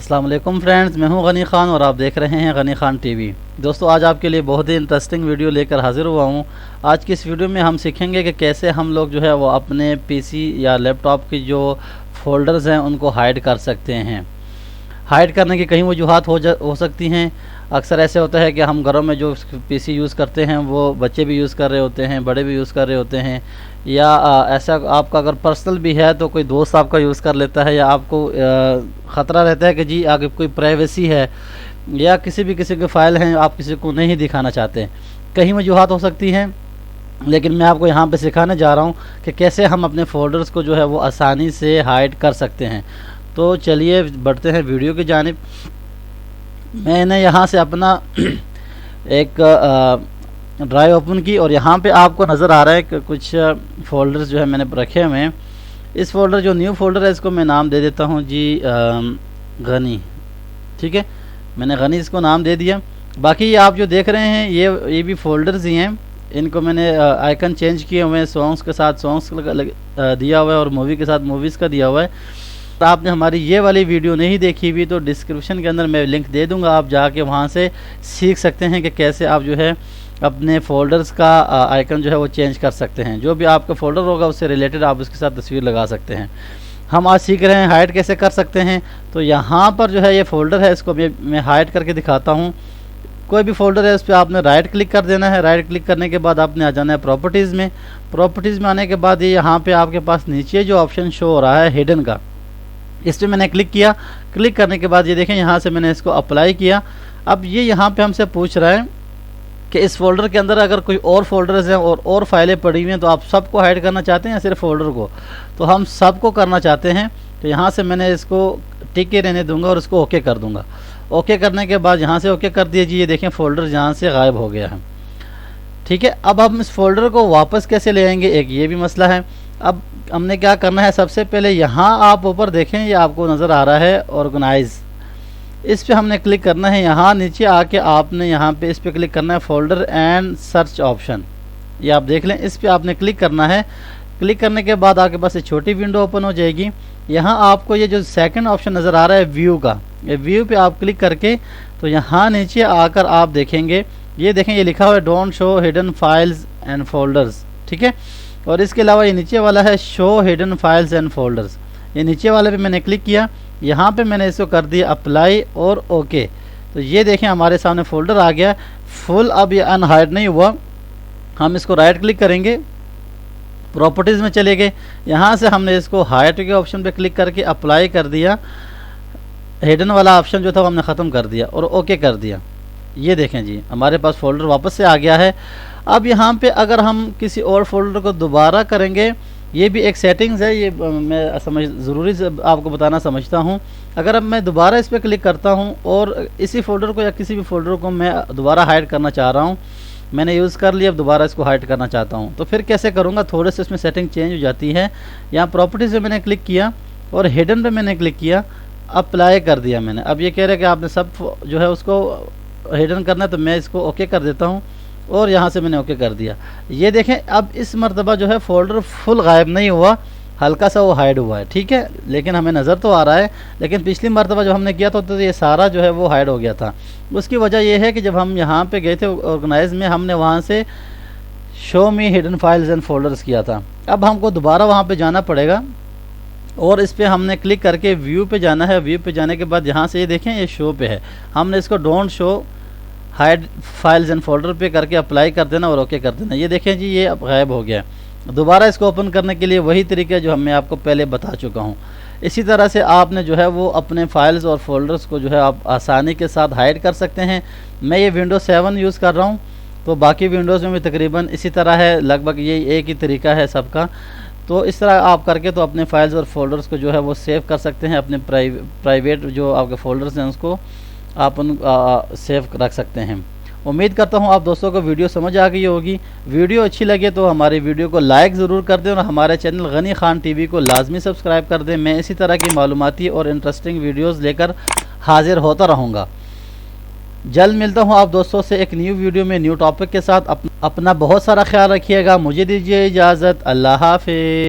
अस्सलाम वालेकुम फ्रेंड्स, मैं हूं गनी ख़ान और आप देख रहे हैं गनी ख़ान टीवी। दोस्तों, आज आपके लिए बहुत ही इंटरेस्टिंग वीडियो लेकर हाज़िर हुआ हूं। आज की इस वीडियो में हम सीखेंगे कि कैसे हम लोग जो है वो अपने पीसी या लैपटॉप की जो फ़ोल्डर्स हैं उनको हाइड कर सकते हैं। हाइड करने की कई वजूहात हो सकती हैं। अक्सर ऐसे होता है कि हम घरों में जो पीसी यूज़ करते हैं वो बच्चे भी यूज़ कर रहे होते हैं, बड़े भी यूज़ कर रहे होते हैं, या ऐसा आपका अगर पर्सनल भी है तो कोई दोस्त आपका यूज़ कर लेता है, या आपको ख़तरा रहता है कि जी आगे कोई प्राइवेसी है या किसी के फ़ाइल हैं आप किसी को नहीं दिखाना चाहते। कई वजूहात हो सकती हैं, लेकिन मैं आपको यहाँ पे सिखाने जा रहा हूँ कि कैसे हम अपने फ़ोल्डर्स को जो है वो आसानी से हाइड कर सकते हैं। तो चलिए बढ़ते हैं वीडियो की जानिब। मैंने यहाँ से अपना एक ड्राइव ओपन की और यहाँ पे आपको नज़र आ रहा है कि कुछ फ़ोल्डर्स जो है मैंने रखे हुए हैं। इस फ़ोल्डर जो न्यू फ़ोल्डर है इसको मैं नाम दे देता हूँ जी गनी। ठीक है, मैंने गनी इसको नाम दे दिया। बाकी ये आप जो देख रहे हैं ये भी फ़ोल्डर्स ही हैं। इनको मैंने आइकन चेंज किए हुए हैं, सॉन्ग्स के साथ सॉन्ग्स दिया हुआ है और मूवी के साथ मूवीज़ का दिया हुआ है। तो आपने हमारी ये वाली वीडियो नहीं देखी हुई तो डिस्क्रिप्शन के अंदर मैं लिंक दे दूंगा, आप जाके वहाँ से सीख सकते हैं कि कैसे आप जो है अपने फ़ोल्डर्स का आइकन जो है वो चेंज कर सकते हैं। जो भी आपका फ़ोल्डर होगा उससे रिलेटेड आप उसके साथ तस्वीर लगा सकते हैं। हम आज सीख रहे हैं हाइड कैसे कर सकते हैं। तो यहाँ पर जो है ये फ़ोल्डर है, इसको मैं हाइड करके दिखाता हूँ। कोई भी फ़ोल्डर है उस पर आपने राइट क्लिक कर देना है। राइट क्लिक करने के बाद आपने आ जाना है प्रॉपर्टीज़ में। प्रॉपर्टीज़ में आने के बाद ये यहाँ पर आपके पास नीचे जो ऑप्शन शो हो रहा है हिडन का, इस पर मैंने क्लिक किया। क्लिक करने के बाद ये देखें यहाँ से मैंने इसको अप्लाई किया। अब ये यहाँ पे हमसे पूछ रहा है कि इस फोल्डर के अंदर अगर कोई और फोल्डर्स हैं और फाइलें पड़ी हुई हैं तो आप सबको हाइड करना चाहते हैं या सिर्फ फोल्डर को? तो हम सबको करना चाहते हैं। तो यहाँ से मैंने इसको टिक के रहने दूंगा और इसको ओके कर दूंगा। ओके करने के बाद यहाँ से ओके कर दीजिए। ये देखें फ़ोल्डर यहाँ से गायब हो गया है। ठीक है, अब हम इस फोल्डर को वापस कैसे ले आएंगे, एक ये भी मसला है। अब हमने क्या करना है, सबसे पहले यहाँ आप ऊपर देखें, ये आपको नज़र आ रहा है ऑर्गेनाइज, इस पे हमने क्लिक करना है। यहाँ नीचे आके आपने यहाँ पे इस पे क्लिक करना है, फोल्डर एंड सर्च ऑप्शन, ये आप देख लें, इस पे आपने क्लिक करना है। क्लिक करने के बाद आपके पास एक छोटी विंडो ओपन हो जाएगी। यहाँ आपको ये जो सेकंड ऑप्शन नज़र आ रहा है व्यू का, ये व्यू पे आप क्लिक करके तो यहाँ नीचे आकर आप देखेंगे, ये देखें ये लिखा हुआ है don't show hidden files and folders. ठीक है, और इसके अलावा ये नीचे वाला है show hidden files and folders. ये नीचे वाले पे मैंने क्लिक किया, यहाँ पे मैंने इसको कर दिया अप्लाई और ओके। तो ये देखें हमारे सामने फ़ोल्डर आ गया फुल। अब ये अनहाइड नहीं हुआ। हम इसको राइट क्लिक करेंगे, प्रॉपर्टीज़ में चले गए, यहाँ से हमने इसको हाइड के ऑप्शन पे क्लिक करके अप्लाई कर दिया। हिडन वाला ऑप्शन जो था वो हमने ख़त्म कर दिया और ओके कर दिया। ये देखें जी हमारे पास फ़ोल्डर वापस से आ गया है। अब यहाँ पे अगर हम किसी और फोल्डर को दोबारा करेंगे, ये भी एक सेटिंग्स है, ये मैं ज़रूरी आपको बताना समझता हूँ। अगर अब मैं दोबारा इस पर क्लिक करता हूँ और इसी फोल्डर को या किसी भी फोल्डर को मैं दोबारा हाइड करना चाह रहा हूँ, मैंने यूज़ कर लिया, अब दोबारा इसको हाइड करना चाहता हूँ, तो फिर कैसे करूँगा? थोड़े से इसमें सेटिंग चेंज हो जाती है। यहाँ प्रॉपर्टीज़ पे मैंने क्लिक किया और हिडन पे मैंने क्लिक किया, अप्लाई कर दिया मैंने। अब ये कह रहा है कि आपने सब जो है उसको हिडन करना है, तो मैं इसको ओके कर देता हूँ और यहाँ से मैंने ओके कर दिया। ये देखें अब इस मरतबा जो है फ़ोल्डर फुल गायब नहीं हुआ, हल्का सा वो हाइड हुआ है। ठीक है, लेकिन हमें नज़र तो आ रहा है। लेकिन पिछली मरतबा जो हमने किया था तो ये सारा जो है वो हाइड हो गया था। उसकी वजह यह है कि जब हम यहाँ पे गए थे ऑर्गेनाइज में, हमने वहाँ से show me hidden files and folders किया था। अब हमको दोबारा वहाँ पर जाना पड़ेगा और इस पर हमने क्लिक करके व्यू पे जाना है। व्यू पे जाने के बाद यहाँ से ये देखें ये शो पे है, हमने इसको don't show hide files and folder पे करके अप्लाई कर देना और ओके कर देना। ये देखें जी ये अब गायब हो गया। दोबारा इसको ओपन करने के लिए वही तरीका है जो मैं आपको पहले बता चुका हूँ। इसी तरह से आपने जो है वो अपने फाइल्स और फोल्डर्स को जो है आप आसानी के साथ हाइड कर सकते हैं। मैं ये विंडोज़ 7 यूज़ कर रहा हूँ, तो बाकी विंडोज़ में भी तकरीबन इसी तरह है, लगभग ये एक ही तरीका है सबका। तो इस तरह आप करके तो अपने फाइल्स और फोल्डर्स को जो है वो सेव कर सकते हैं। अपने प्राइवेट जो आपके फ़ोल्डर्स हैं उसको आप उन सेव रख सकते हैं। उम्मीद करता हूँ आप दोस्तों को वीडियो समझ आ गई होगी। वीडियो अच्छी लगे तो हमारी वीडियो को लाइक ज़रूर कर दें और हमारे चैनल गनी ख़ान टीवी को लाजमी सब्सक्राइब कर दें। मैं इसी तरह की मालूमाती और इंटरेस्टिंग वीडियोज़ लेकर हाजिर होता रहूँगा। जल्द मिलता हूँ आप दोस्तों से एक न्यू वीडियो में न्यू टॉपिक के साथ। अपना बहुत सारा ख्याल रखिएगा। मुझे दीजिए इजाज़त। अल्लाह हाफ़िज़।